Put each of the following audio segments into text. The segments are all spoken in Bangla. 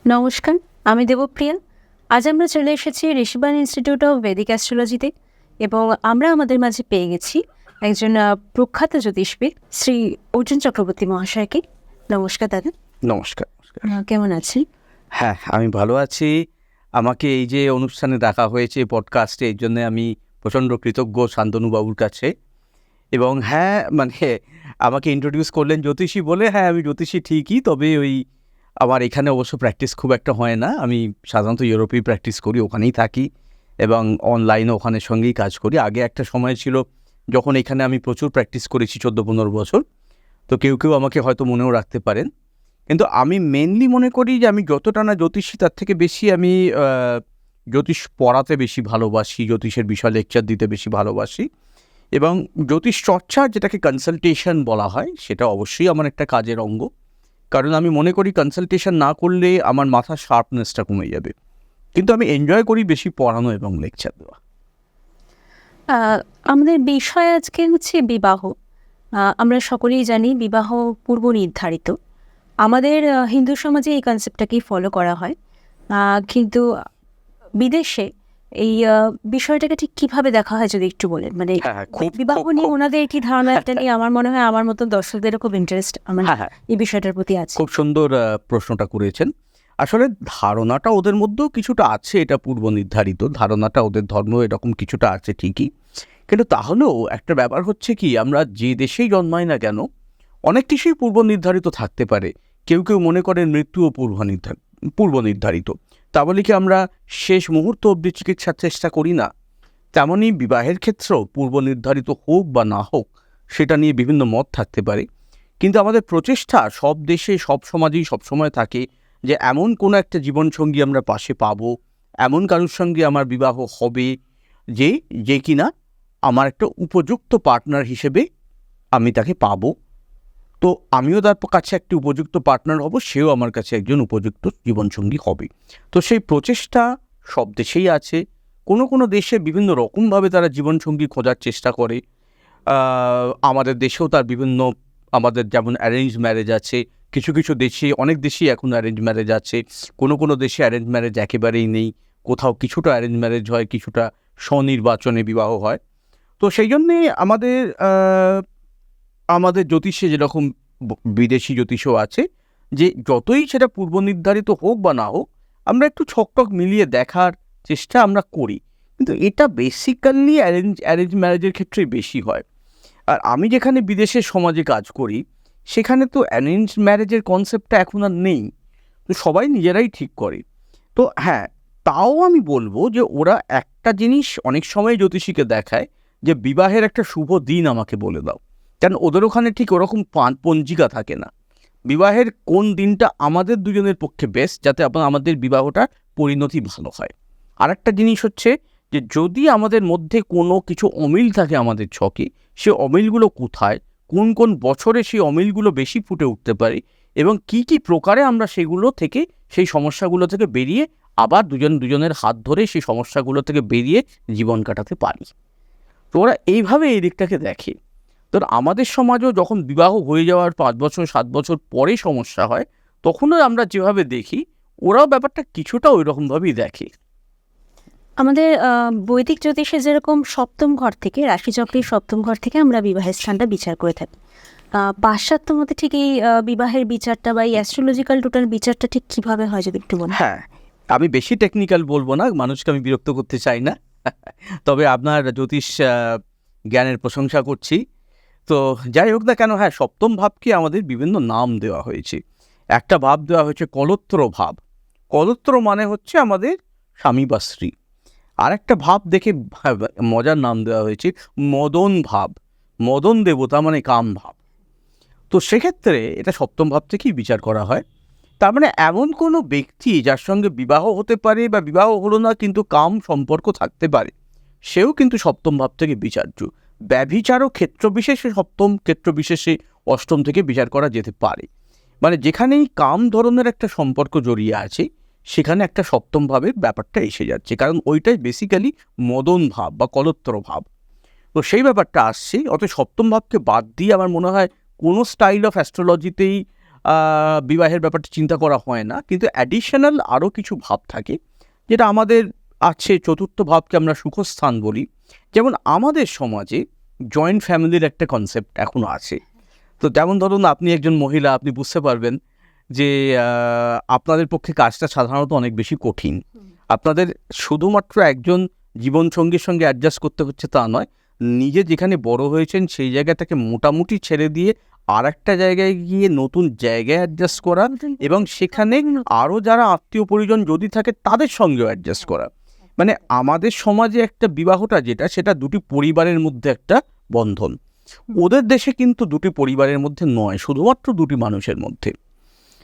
নমস্কার, আমি দেবপ্রিয়া। আজ আমরা চলে এসেছি ঋষিবাণী ইনস্টিটিউট অফ ভেদিক অ্যাস্ট্রোলজিতে এবং আমরা আমাদের মাঝে পেয়ে গেছি একজন প্রখ্যাত জ্যোতিষবিদ শ্রী অর্জুন চক্রবর্তী মহাশয়কে। নমস্কার দাদা। নমস্কার। কেমন আছেন? হ্যাঁ, আমি ভালো আছি। আমাকে এই যে অনুষ্ঠানে ডাকা হয়েছে পডকাস্টে, এর জন্য আমি প্রচণ্ড কৃতজ্ঞ শান্তনুবাবুর কাছে। এবং হ্যাঁ, আমাকে ইন্ট্রোডিউস করলেন জ্যোতিষী বলে। হ্যাঁ, আমি জ্যোতিষী ঠিকই, তবে আমার এখানে অবশ্য প্র্যাকটিস খুব একটা হয় না। আমি সাধারণত ইউরোপেই প্র্যাকটিস করি, ওখানেই থাকি এবং অনলাইনে ওখানের সঙ্গেই কাজ করি। আগে একটা সময় ছিল যখন এখানে আমি প্রচুর প্র্যাকটিস করেছি, 14-15 বছর। তো কেউ আমাকে হয়তো মনেও রাখতে পারেন। কিন্তু আমি মেনলি মনে করি যে আমি যতটা না জ্যোতিষী, তার থেকে বেশি আমি জ্যোতিষ পড়াতে বেশি ভালোবাসি, জ্যোতিষের বিষয় লেকচার দিতে বেশি ভালোবাসি। এবং জ্যোতিষ চর্চা, যেটাকে কনসালটেশন বলা হয়, সেটা অবশ্যই আমার একটা কাজের অঙ্গ। কারণ আমি মনে করি কনসালটেশন না করলে আমার মাথার শার্পনেসটা কমে যাবে। কিন্তু আমি এনজয় করি বেশি পড়ানো এবং লেকচার দেওয়া। আমাদের বিষয় আজকে হচ্ছে বিবাহ। আমরা সকলেই জানি বিবাহ পূর্ব নির্ধারিত। আমাদের হিন্দু সমাজে এই কনসেপ্টটাকেই ফলো করা হয়, কিন্তু বিদেশে এই বিষয়টাকে ঠিক কিভাবে দেখা হয় যদি একটু বলেন। বিবাহ নিয়ে ওনাদের কি ধারণা, একটা নিয়ে আমার মনে হয় আমার মতো দর্শকদেরও খুব ইন্টারেস্ট এই বিষয়টার প্রতি আছে। খুব সুন্দর প্রশ্নটা করেছেন। আসলে ধারণাটা ওদের মধ্যেও কিছুটা আছে, এটা পূর্ব নির্ধারিত ধারণাটা ওদের ধর্ম এরকম কিছুটা আছে ঠিকই। কিন্তু তাহলেও একটা ব্যাপার হচ্ছে কি, আমরা যে দেশেই জন্মাই না কেন, অনেক কিছুই পূর্ব নির্ধারিত থাকতে পারে। কেউ মনে করেন মৃত্যুও পূর্ব নির্ধারিত। তা বলে কি আমরা শেষ মুহূর্ত অবধি চিকিৎসার চেষ্টা করি না? তেমনই বিবাহের ক্ষেত্রেও পূর্ব নির্ধারিত হোক বা না হোক, সেটা নিয়ে বিভিন্ন মত থাকতে পারে। কিন্তু আমাদের প্রচেষ্টা সব দেশে, সব সমাজেই সবসময় থাকে যে এমন কোনো একটা জীবনসঙ্গী আমরা পাশে পাবো, এমন কারোর সঙ্গে আমার বিবাহ হবে যে কিনা আমার একটা উপযুক্ত পার্টনার হিসেবে আমি তাকে পাবো। তো আমিও তার কাছে একটি উপযুক্ত পার্টনার হব, সেও আমার কাছে একজন উপযুক্ত জীবনসঙ্গী হবে। তো সেই প্রচেষ্টা সব দেশেই আছে। কোনো দেশে বিভিন্ন রকমভাবে তারা জীবনসঙ্গী খোঁজার চেষ্টা করে। আমাদের দেশেও তার বিভিন্ন, আমাদের যেমন অ্যারেঞ্জ ম্যারেজ আছে, কিছু দেশে, অনেক দেশেই এখন অ্যারেঞ্জ ম্যারেজ আছে। কোনো দেশে অ্যারেঞ্জ ম্যারেজ একেবারেই নেই। কোথাও কিছুটা অ্যারেঞ্জ ম্যারেজ হয়, কিছুটা স্বনির্বাচনে বিবাহ হয়। তো সেই জন্যে আমাদের জ্যোতিষে যেরকম বিদেশি জ্যোতিষও আছে, যে যতই সেটা পূর্ব নির্ধারিত হোক বা না হোক, আমরা একটু ছকটক মিলিয়ে দেখার চেষ্টা আমরা করি। কিন্তু এটা বেসিক্যালি অ্যারেঞ্জ ম্যারেজের ক্ষেত্রেই বেশি হয়। আর আমি যেখানে বিদেশের সমাজে কাজ করি, সেখানে তো অ্যারেঞ্জ ম্যারেজের কনসেপ্টটা এখন আর নেই। তো সবাই নিজেরাই ঠিক করে। তো হ্যাঁ, তাও আমি বলবো যে ওরা একটা জিনিস অনেক সময় জ্যোতিষীকে দেখায়, যে বিবাহের একটা শুভ দিন আমাকে বলে দাও। কারণ ওদের ওখানে ঠিক ওরকম পঞ্জিকা থাকে না। বিবাহের কোন দিনটা আমাদের দুজনের পক্ষে বেস্ট, যাতে আমাদের বিবাহটা পরিণতি ভালো হয়। আর একটা জিনিস হচ্ছে যে যদি আমাদের মধ্যে কোনো কিছু অমিল থাকে আমাদের ছকে, সে অমিলগুলো কোথায়, কোন বছরে সেই অমিলগুলো বেশি ফুটে উঠতে পারে, এবং কি প্রকারে আমরা সেই সমস্যাগুলো থেকে বেরিয়ে আবার দুজনের হাত ধরে সেই সমস্যাগুলো থেকে বেরিয়ে জীবন কাটাতে পারি। তো ওরা এইভাবে এই দিকটাকে দেখে। তো আমাদের সমাজও যখন বিবাহ হয়ে যাওয়ার 5 বছর 7 বছর পরে সমস্যা হয়, তখনও আমরা যেভাবে দেখি, ওরাও ব্যাপারটা কিছুটা ওই রকমভাবেই দেখে। আমাদের বৈদিক জ্যোতিষে যেরকম সপ্তম ঘর থেকে, রাশিচক্রের সপ্তম ঘর থেকে আমরা বিবাহের স্থানটা বিচার করে থাকি, পাশ্চাত্য মতে ঠিক এই বিবাহের বিচারটা বা এই অ্যাস্ট্রোলজিক্যাল টোটাল বিচারটা ঠিক কিভাবে হয় যদি একটু বলেন। হ্যাঁ, আমি বেশি টেকনিক্যাল বলবো না, মানুষকে আমি বিরক্ত করতে চাই না। তবে আপনার জ্যোতিষ জ্ঞানের প্রশংসা করছি। তো যাই হোক না কেন, হ্যাঁ, সপ্তম ভাবকে আমাদের বিভিন্ন নাম দেওয়া হয়েছে। একটা ভাব দেওয়া হয়েছে কলত্র ভাব। কলত্র মানে হচ্ছে আমাদের স্বামী বা স্ত্রী। আর একটা ভাব দেখে মজার নাম দেওয়া হয়েছে মদন ভাব। মদন দেবতা মানে কাম ভাব। তো সেক্ষেত্রে এটা সপ্তম ভাব থেকেই বিচার করা হয়। তার মানে এমন কোনো ব্যক্তি যার সঙ্গে বিবাহ হতে পারে বা বিবাহ হলো না কিন্তু কাম সম্পর্ক থাকতে পারে, সেও কিন্তু সপ্তম ভাব থেকে বিচার্য। ব্যভিচারও ক্ষেত্রবিশেষে সপ্তম, ক্ষেত্রবিশেষে অষ্টম থেকে বিচার করা যেতে পারে। মানে যেখানেই কাম ধরনের একটা সম্পর্ক জড়িয়ে আছে, সেখানে একটা সপ্তম ভাবের ব্যাপারটা এসে যাচ্ছে, কারণ ওইটাই বেসিক্যালি মদন ভাব বা কলত্র ভাব। তো সেই ব্যাপারটা আসছে। অত সপ্তম ভাবকে বাদ দিয়ে আমার মনে হয় কোনো স্টাইল অফ অ্যাস্ট্রোলজিতেই বিবাহের ব্যাপারটা চিন্তা করা হয় না, কিন্তু অ্যাডিশনাল আরও কিছু ভাব থাকে যেটা আমাদের আছে। চতুর্থ ভাবকে আমরা সুখস্থান বলি। যেমন আমাদের সমাজে জয়েন্ট ফ্যামিলির একটা কনসেপ্ট এখনও আছে। তো যেমন ধরুন আপনি একজন মহিলা, আপনি বুঝতে পারবেন যে আপনাদের পক্ষে কাজটা সাধারণত অনেক বেশি কঠিন। আপনাদের শুধুমাত্র একজন জীবনসঙ্গীর সঙ্গে অ্যাডজাস্ট করতে হচ্ছে তা নয়, নিজে যেখানে বড় হয়েছেন সেই জায়গাটাকে মোটামুটি ছেড়ে দিয়ে আর একটা জায়গায় গিয়ে নতুন জায়গায় অ্যাডজাস্ট করা, এবং সেখানে আরও যারা আত্মীয় পরিজন যদি থাকে তাদের সঙ্গেও অ্যাডজাস্ট করা। মানে আমাদের সমাজে একটা বিবাহটা যেটা, সেটা দুটি পরিবারের মধ্যে একটা বন্ধন। ওদের দেশে কিন্তু দুটি পরিবারের মধ্যে নয়, শুধুমাত্র দুটি মানুষের মধ্যে।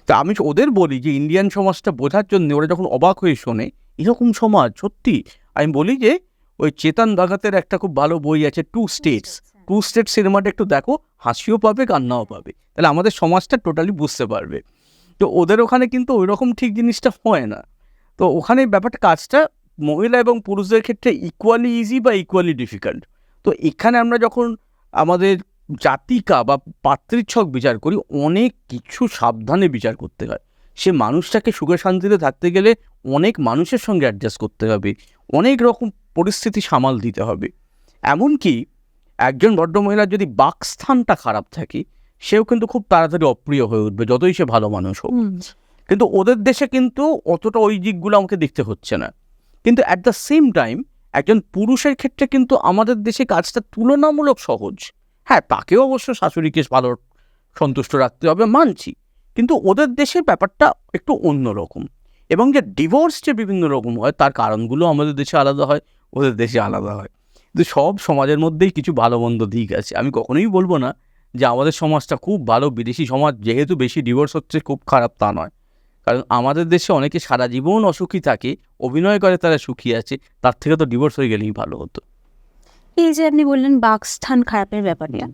তা আমি ওদের বলি যে ইন্ডিয়ান সমাজটা বোঝার জন্য ওরা যখন অবাক হয়ে শোনে এরকম সমাজ, সত্যি আমি বলি যে ওই চেতন ভগতের একটা খুব ভালো বই আছে, টু স্টেট সিনেমাটা একটু দেখো, হাসিও পাবে কান্নাও পাবে, তাহলে আমাদের সমাজটা টোটালি বুঝতে পারবে। তো ওদের ওখানে কিন্তু ওই রকম ঠিক জিনিসটা হয় না। তো ওখানে ব্যাপারটা, কাজটা মহিলা এবং পুরুষদের ক্ষেত্রে ইকুয়ালি ইজি বা ইকুয়ালি ডিফিকাল্ট। তো এখানে আমরা যখন আমাদের জাতিকা বা পাত্রীচ্ছক বিচার করি, অনেক কিছু সাবধানে বিচার করতে হয়। সে মানুষটাকে সুখে শান্তিতে থাকতে গেলে অনেক মানুষের সঙ্গে অ্যাডজাস্ট করতে হবে, অনেক রকম পরিস্থিতি সামাল দিতে হবে। এমনকি একজন ভদ্রমহিলার যদি বাকস্থানটা খারাপ থাকে, সেও কিন্তু খুব তাড়াতাড়ি অপ্রিয় হয়ে উঠবে, যতই সে ভালো মানুষ হোক। কিন্তু ওদের দেশে কিন্তু অতটা ওই দিকগুলো আমাকে দেখতে হচ্ছে না। কিন্তু অ্যাট দ্য সেম টাইম একজন পুরুষের ক্ষেত্রে কিন্তু আমাদের দেশে কাজটা তুলনামূলক সহজ। হ্যাঁ, তাকেও অবশ্য শাশুড়িকে ভালো সন্তুষ্ট রাখতে হবে, মানছি, কিন্তু ওদের দেশে ব্যাপারটা একটু অন্যরকম। এবং যে ডিভোর্স যে বিভিন্ন রকম হয় তার কারণগুলো আমাদের দেশে আলাদা হয়, ওদের দেশে আলাদা হয়। কিন্তু সব সমাজের মধ্যেই কিছু ভালো মন্দ দিক আছে। আমি কখনোই বলবো না যে আমাদের সমাজটা খুব ভালো, বিদেশি সমাজ যেহেতু বেশি ডিভোর্স হচ্ছে খুব খারাপ, তা নয়। কারণ আমাদের দেশে অনেকে সারা জীবন অসুখী থাকে, অভিনয় করে তারা সুখী আছে, তার থেকে তো ডিভোর্স হয়ে গেলেই ভালো হতো। এই যে আপনি বললেন বাকস্থান খারাপের ব্যাপারটা,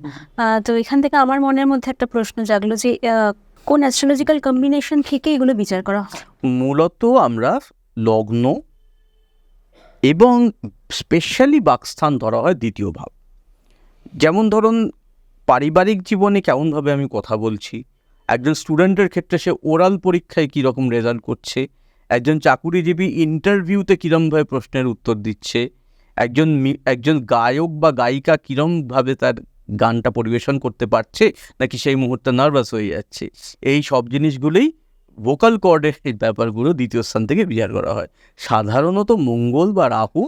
তো এখান থেকে আমার মনের মধ্যে একটা প্রশ্ন জাগলো যে কোন অ্যাস্ট্রোলজিক্যাল কম্বিনেশন থেকে এগুলো বিচার করা হয়? মূলত আমরা লগ্ন এবং স্পেশালি বাকস্থান ধরা হয় দ্বিতীয় ভাব। যেমন ধরুন পারিবারিক জীবনে কেমনভাবে আমি কথা বলছি, একজন স্টুডেন্টের ক্ষেত্রে সে ওরাল পরীক্ষায় কীরকম রেজাল্ট করছে, একজন চাকুরিজীবী ইন্টারভিউতে কীরমভাবে প্রশ্নের উত্তর দিচ্ছে, একজন গায়ক বা গায়িকা কীরমভাবে তার গানটা পরিবেশন করতে পারছে, নাকি সেই মুহূর্তে নার্ভাস হয়ে যাচ্ছে, এই সব জিনিসগুলোই ভোকাল কর্ডের এই ব্যাপারগুলো দ্বিতীয় স্থান থেকে বিচার করা হয়। সাধারণত মঙ্গল বা রাহু,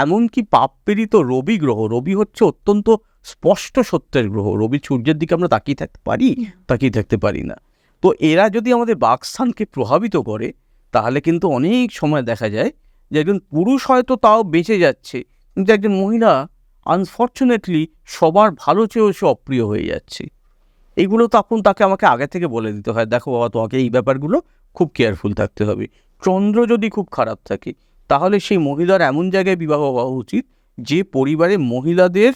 এমনকি পাপপীড়িত রবি গ্রহ, রবি হচ্ছে অত্যন্ত স্পষ্ট সত্যের গ্রহ। রবি সূর্যের দিকে আমরা তাকিয়ে থাকতে পারি, তাকিয়ে থাকতে পারি না। তো এরা যদি আমাদের বাকস্থানকে প্রভাবিত করে, তাহলে কিন্তু অনেক সময় দেখা যায় যে একজন পুরুষ হয়তো তাও বেঁচে যাচ্ছে, কিন্তু একজন মহিলা আনফর্চুনেটলি সবার ভালো চেয়েও সে অপ্রিয় হয়ে যাচ্ছে। এইগুলো তখন আমাকে আগে থেকে বলে দিতে হয়, দেখো বাবা, তোমাকে এই ব্যাপারগুলো খুব কেয়ারফুল থাকতে হবে। চন্দ্র যদি খুব খারাপ থাকে, তাহলে সেই মহিলার এমন জায়গায় বিবাহ হওয়া উচিত যে পরিবারে মহিলাদের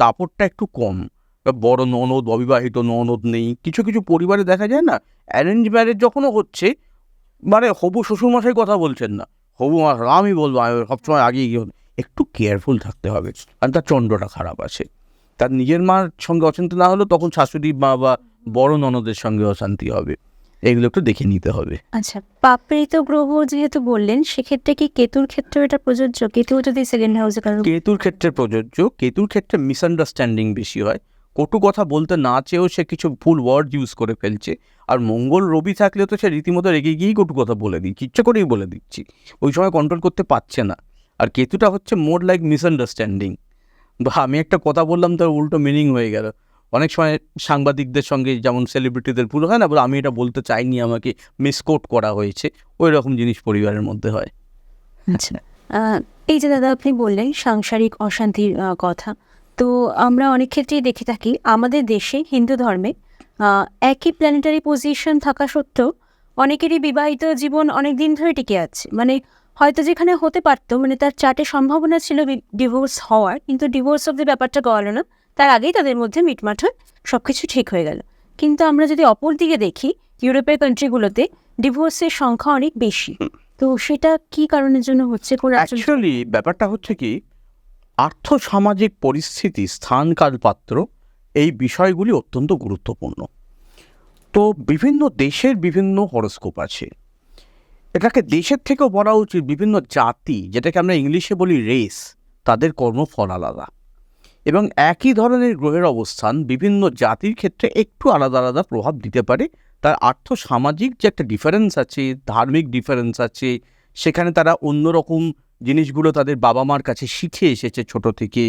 দাপটটা একটু কম, বড় ননদ, অবিবাহিত ননদ নেই। কিছু কিছু পরিবারে দেখা যায় না, অ্যারেঞ্জ ম্যারেজ যখনও হচ্ছে, মানে হবু শ্বশুরমশাই কথা বলছেন না, হবু আমি বলবো, আমি সবসময় আগে গিয়ে একটু কেয়ারফুল থাকতে হবে, কারণ তার চন্দ্রটা খারাপ আছে। তার নিজের মার সঙ্গে অশান্তি না হলেও তখন শাশুড়ি মা বা বড় ননদের সঙ্গে অশান্তি হবে, এগুলো একটু দেখে নিতে হবে। আচ্ছা, পাপড়িত গ্রহ যেহেতু বললেন, সেক্ষেত্রে কি কেতুর ক্ষেত্রেও এটা প্রযোজ্য? কেতু যদি সেকেন্ড হাউসে কারণ কেতুর ক্ষেত্রে প্রযোজ্য। কেতুর ক্ষেত্রে মিসআন্ডারস্ট্যান্ডিং বেশি হয়, কটু কথা বলতে না চেয়েও সে কিছু ভুল ওয়ার্ড ইউজ করে ফেলছে। আর মঙ্গল রবি থাকলেও তো সে রীতিমতো রেগে গিয়েই কটু কথা বলে দিচ্ছে, ইচ্ছে করেই বলে দিচ্ছি, ওই সময় কন্ট্রোল করতে পারছে না। আর কেতুটা হচ্ছে মোর লাইক মিসআন্ডারস্ট্যান্ডিং, বা আমি একটা কথা বললাম তার উল্টো মিনিং হয়ে গেল। অনেক সময় সাংবাদিকদের সঙ্গে যেমন সেলিব্রিটিদের ভুল হয় না, বলে আমি এটা বলতে চাইনি, আমাকে মিসকোট করা হয়েছে, ওই রকম জিনিস পরিবারের মধ্যে হয়। আচ্ছা, এই যে দাদা আপনি বললেন সাংসারিক অশান্তির কথা, তো আমরা অনেক ক্ষেত্রেই দেখে থাকি আমাদের দেশে হিন্দু ধর্মে একই প্ল্যানেটারি পজিশন থাকা সত্ত্বেও অনেকেরই বিবাহিত জীবন অনেক দিন ধরে টিকে আছে। মানে হয়তো যেখানে হতে পারতো, মানে তার চার্টে সম্ভাবনা ছিল ডিভোর্স হওয়ার, কিন্তু ডিভোর্স অব্দি ব্যাপারটা গড়ালো না, তার আগেই তাদের মধ্যে মিটমাট হয়ে সব কিছু ঠিক হয়ে গেল। কিন্তু আমরা যদি অপর দিকে দেখি, ইউরোপের কান্ট্রিগুলোতে ডিভোর্সের সংখ্যা অনেক বেশি। তো সেটা কি কারণের জন্য হচ্ছে? অ্যাকচুয়ালি ব্যাপারটা হচ্ছে কি, আর্থসামাজিক পরিস্থিতি, স্থান, কাল, পাত্র, এই বিষয়গুলি অত্যন্ত গুরুত্বপূর্ণ। তো বিভিন্ন দেশের বিভিন্ন হরোস্কোপ আছে। এটাকে দেশের থেকেও বলা উচিত বিভিন্ন জাতি, যেটাকে আমরা ইংলিশে বলি রেস, তাদের কর্মফল আলাদা এবং একই ধরনের গ্রহের অবস্থান বিভিন্ন জাতির ক্ষেত্রে একটু আলাদা আলাদা প্রভাব দিতে পারে। তার আর্থ সামাজিক যে একটা ডিফারেন্স আছে, ধার্মিক ডিফারেন্স আছে, সেখানে তারা অন্যরকম জিনিসগুলো তাদের বাবা মার কাছে শিখে এসেছে ছোট থেকে,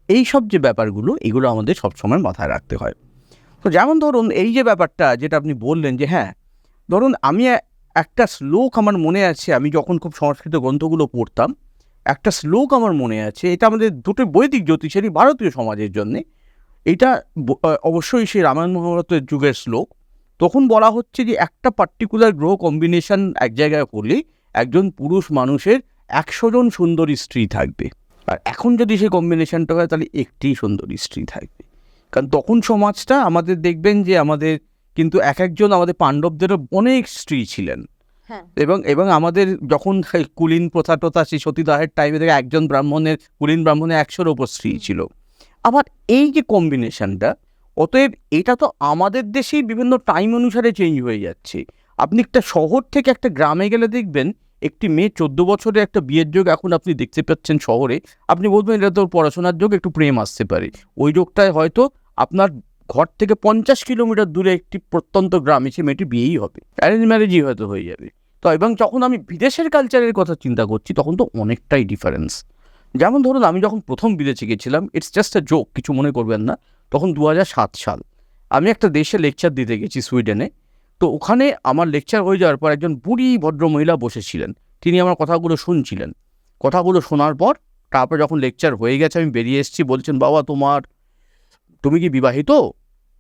এই সব যে ব্যাপারগুলো, এগুলো আমাদের সবসময় মাথায় রাখতে হয়। তো যেমন ধরুন এই যে ব্যাপারটা যেটা আপনি বললেন যে হ্যাঁ, ধরুন আমি একটা শ্লোক আমার মনে আছে, আমি যখন খুব সংস্কৃত গ্রন্থগুলো পড়তাম, একটা শ্লোক আমার মনে আছে, এটা আমাদের দুটো বৈদিক জ্যোতিষেরই ভারতীয় সমাজের জন্যে। এটা অবশ্যই সেই রামায়ণ মহাভারতের যুগের শ্লোক। তখন বলা হচ্ছে যে একটা পার্টিকুলার গ্রহ কম্বিনেশন এক জায়গায় হলে একজন পুরুষ মানুষের 100 জন সুন্দরী স্ত্রী থাকবে, আর এখন যদি সেই কম্বিনেশনটা হয় তাহলে একটি সুন্দরী স্ত্রী থাকবে। কারণ তখন সমাজটা আমাদের দেখবেন যে আমাদের কিন্তু এক একজন, আমাদের পাণ্ডবদেরও অনেক স্ত্রী ছিলেন, এবং আমাদের যখন কুলীন প্রথা টথা সেই সতীদাহের টাইমে থেকে একজন ব্রাহ্মণের, কুলীন ব্রাহ্মণের 100-র ওপর স্ত্রী ছিল। আবার এই যে কম্বিনেশনটা, অতএব এটা তো আমাদের দেশেই বিভিন্ন টাইম অনুসারে চেঞ্জ হয়ে যাচ্ছে। আপনি একটা শহর থেকে একটা গ্রামে গেলে দেখবেন একটি মেয়ে 14 বছরে একটা বিয়ের যোগ এখন আপনি দেখতে পাচ্ছেন শহরে। আপনি বলবেন এটা তো পড়াশোনার যোগ, একটু প্রেম আসতে পারে। ওই যোগটায় হয়তো আপনার ঘর থেকে 50 কিলোমিটার দূরে একটি প্রত্যন্ত গ্রামে সে মেয়েটি বিয়েই হবে, অ্যারেঞ্জ ম্যারেজই হয়তো হয়ে যাবে। তো এবং যখন আমি বিদেশের কালচারের কথা চিন্তা করছি তখন তো অনেকটাই ডিফারেন্স। যেমন ধরুন আমি যখন প্রথম বিদেশে গেছিলাম, ইটস জাস্ট আ জোক, কিছু মনে করবেন না, তখন 2007 সাল, আমি একটা দেশে লেকচার দিতে গেছি সুইডেনে। তো ওখানে আমার লেকচার হয়ে যাওয়ার পর একজন বুড়ি ভদ্রমহিলা বসেছিলেন, তিনি আমার কথাগুলো শুনছিলেন। কথাগুলো শোনার পর তারপর যখন লেকচার হয়ে গেছে আমি বেরিয়ে এসেছি, বলছেন বাবা তুমি কি বিবাহিত?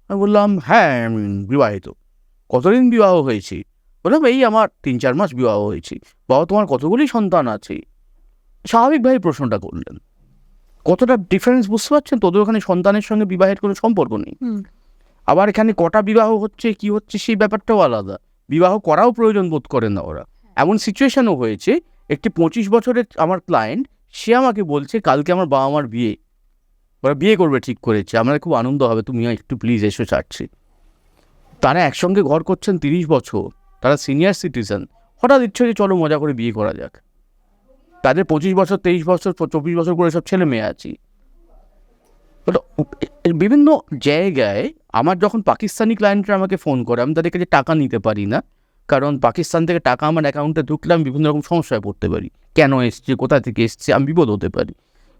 আমি বললাম হ্যাঁ আমি বিবাহিত। কতদিন বিবাহ হয়েছে? বললাম এই আমার 3-4 মাস বিবাহ হয়েছে। বাবা তোমার কতগুলি সন্তান আছে? স্বাভাবিকভাবে প্রশ্নটা করলেন। কতটা ডিফারেন্স বুঝতে পারছেন? তোদের ওখানে সন্তানের সঙ্গে বিবাহের কোনো সম্পর্ক নেই। আবার এখানে কটা বিবাহ হচ্ছে, কি হচ্ছে, সেই ব্যাপারটাও আলাদা। বিবাহ করাও প্রয়োজন বোধ করেন না ওরা। এমন সিচুয়েশনও হয়েছে, একটি 25 বছরের আমার ক্লায়েন্ট, সে আমাকে বলছে কালকে আমার বাবা মার বিয়ে, ওরা বিয়ে করবে ঠিক করেছে, আমার খুব আনন্দ হবে, তুমি একটু প্লিজ এসো চাচ্ছি। তারা একসঙ্গে ঘর করছেন 30 বছর, তারা সিনিয়র সিটিজেন, হঠাৎ ইচ্ছে যে চলো মজা করে বিয়ে করা যাক। তাদের 25 বছর, 23 বছর, 24 বছর করে সব ছেলে মেয়ে আছে। বিভিন্ন জায়গায় আমার যখন পাকিস্তানি ক্লায়েন্টরা আমাকে ফোন করে, আমি তাদের কাছে টাকা নিতে পারি না, কারণ পাকিস্তান থেকে টাকা আমার অ্যাকাউন্টে ঢুকলে আমি বিভিন্ন রকম সমস্যায় পড়তে পারি, কেন এসছে, কোথা থেকে এসছে, আমি বিপদ হতে পারি।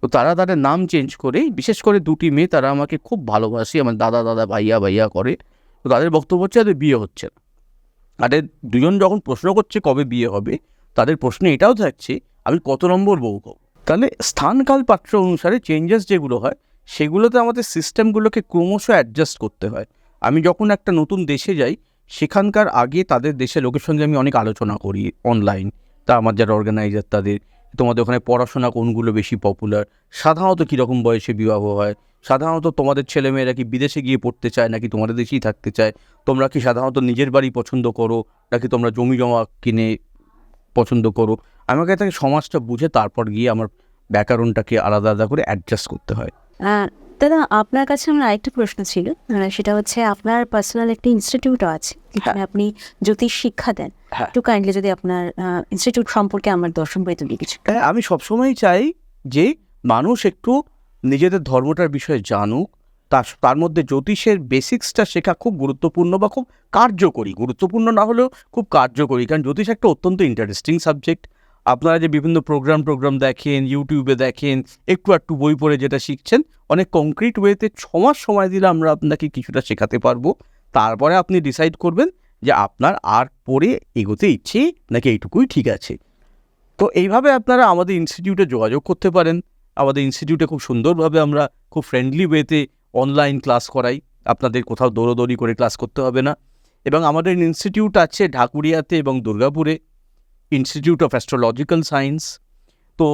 তো তারা তাদের নাম চেঞ্জ করে, বিশেষ করে দুটি মেয়ে, তারা আমাকে খুব ভালোবাসে, আমার দাদা দাদা ভাইয়া ভাইয়া করে। তো তাদের বক্তব্য হচ্ছে তাদের বিয়ে হচ্ছে না। তাদের দুজন যখন প্রশ্ন করছে কবে বিয়ে হবে, তাদের প্রশ্নে এটাও থাকছে আমি কত নম্বর বউ হব। তাহলে স্থানকাল পাত্র অনুসারে চেঞ্জেস যেগুলো হয়, সেগুলোতে আমাদের সিস্টেমগুলোকে ক্রমশ অ্যাডজাস্ট করতে হয়। আমি যখন একটা নতুন দেশে যাই, সেখানকার আগে তাদের দেশের লোকের সঙ্গে আমি অনেক আলোচনা করি অনলাইন। তা আমার যারা অর্গানাইজার তাদের, তোমাদের ওখানে পড়াশোনা কোনগুলো বেশি পপুলার, সাধারণত কীরকম বয়সে বিবাহ হয়, সাধারণত তোমাদের ছেলেমেয়েরা কি বিদেশে গিয়ে পড়তে চায় নাকি তোমাদের দেশেই থাকতে চায়, তোমরা কি সাধারণত নিজের বাড়ি পছন্দ করো নাকি তোমরা জমি জমা কিনে পছন্দ করো। আমাকে তাকে সমাজটা বুঝে তারপর গিয়ে আমার ব্যাকরণটাকে আলাদা আলাদা করে অ্যাডজাস্ট করতে হয়। দাদা আপনার কাছে আমার আরেকটা প্রশ্ন ছিল, সেটা হচ্ছে আপনার পার্সোনাল একটা ইনস্টিটিউটও আছে যেখানে আপনি জ্যোতিষ শিক্ষা দেন। একটু কাইন্ডলি যদি আপনার ইনস্টিটিউট সম্পর্কে আমার দর্শন বইতে কিছু। আমি সবসময় চাই যে মানুষ একটু নিজেদের ধর্মটার বিষয়ে জানুক, তার মধ্যে জ্যোতিষের বেসিক্সটা শেখা খুব গুরুত্বপূর্ণ বা খুব কার্যকরী, গুরুত্বপূর্ণ না হলেও খুব কার্যকরী। কারণ জ্যোতিষ একটা অত্যন্ত ইন্টারেস্টিং সাবজেক্ট। আপনারা যে বিভিন্ন প্রোগ্রাম দেখেন, ইউটিউবে দেখেন, একটু বই পড়ে যেটা শিখছেন, অনেক কংক্রিট ওয়েতে 6 মাস সময় দিলে আমরা আপনাকে কিছুটা শেখাতে পারবো। তারপরে আপনি ডিসাইড করবেন যে আপনার আর পড়ে এগোতে ইচ্ছে নাকি এইটুকুই ঠিক আছে। তো এইভাবে আপনারা আমাদের ইনস্টিটিউটে যোগাযোগ করতে পারেন। আমাদের ইনস্টিটিউটে খুব সুন্দরভাবে আমরা খুব ফ্রেন্ডলি ওয়েতে অনলাইন ক্লাস করাই, আপনাদের কোথাও দৌড়োদৌড়ি করে ক্লাস করতে হবে না। এবং আমাদের ইনস্টিটিউট আছে ঢাকুরিয়াতে এবং দুর্গাপুরে, ইনস্টিটিউট অফ অ্যাস্ট্রোলজিক্যাল সায়েন্স। তো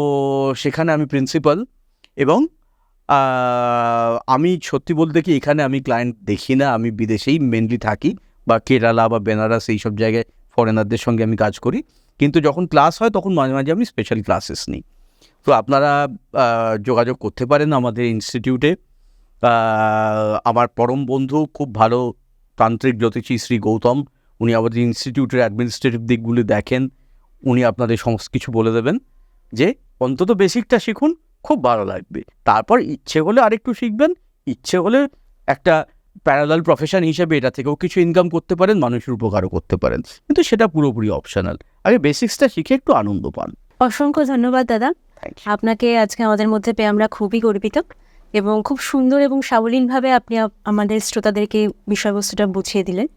সেখানে আমি প্রিন্সিপাল। এবং আমি সত্যি বলতে কি এখানে আমি ক্লায়েন্ট দেখি না, আমি বিদেশেই মেনলি থাকি, বা কেরালা বা বেনারস এই সব জায়গায় ফরেনারদের সঙ্গে আমি কাজ করি। কিন্তু যখন ক্লাস হয় তখন মাঝে মাঝে আমি স্পেশাল ক্লাসেস নিই। তো আপনারা যোগাযোগ করতে পারেন আমাদের ইনস্টিটিউটে। আমার পরম বন্ধু খুব ভালো, তান্ত্রিক জ্যোতিষী শ্রী গৌতম, উনি আমাদের ইনস্টিটিউটের অ্যাডমিনিস্ট্রেটিভ দিকগুলি দেখেন, উনি আপনাদের সমস্ত কিছু বলে দেবেন যে অন্তত বেসিকটা শিখুন, খুব ভালো লাগবে। তারপর ইচ্ছে হলে আরেকটু শিখবেন, ইচ্ছে হলে একটা প্যারালাল প্রফেশন হিসেবে এটা থেকেও কিছু ইনকাম করতে পারেন, মানুষের উপকারও করতে পারেন, কিন্তু সেটা পুরোপুরি অপশনাল। আগে বেসিক্সটা শিখে একটু আনন্দ পান। অসংখ্য ধন্যবাদ দাদা, থ্যাংক ইউ। আপনাকে আজকে আমাদের মধ্যে পেয়ে আমরা খুবই গর্বিত, এবং খুব সুন্দর এবং সাবলীলভাবে আপনি আমাদের শ্রোতাদেরকে বিষয়বস্তুটা বুঝিয়ে দিলেন।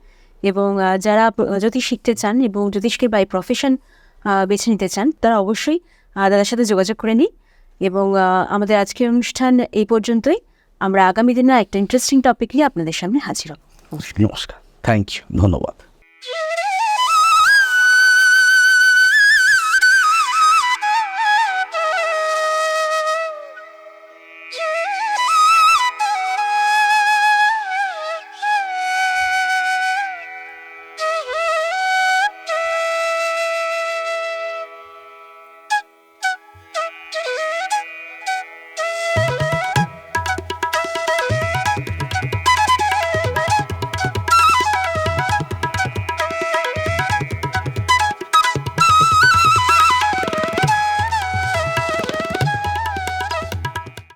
এবং যারা জ্যোতিষ শিখতে চান এবং জ্যোতিষকে বাই প্রফেশন বেছে নিতে চান, তারা অবশ্যই দাদার সাথে যোগাযোগ করে নিন। এবং আমাদের আজকের অনুষ্ঠান এই পর্যন্তই। আমরা আগামী দিনে একটা ইন্টারেস্টিং টপিক নিয়ে আপনাদের সামনে হাজির হব। নমস্কার, থ্যাংক ইউ, ধন্যবাদ।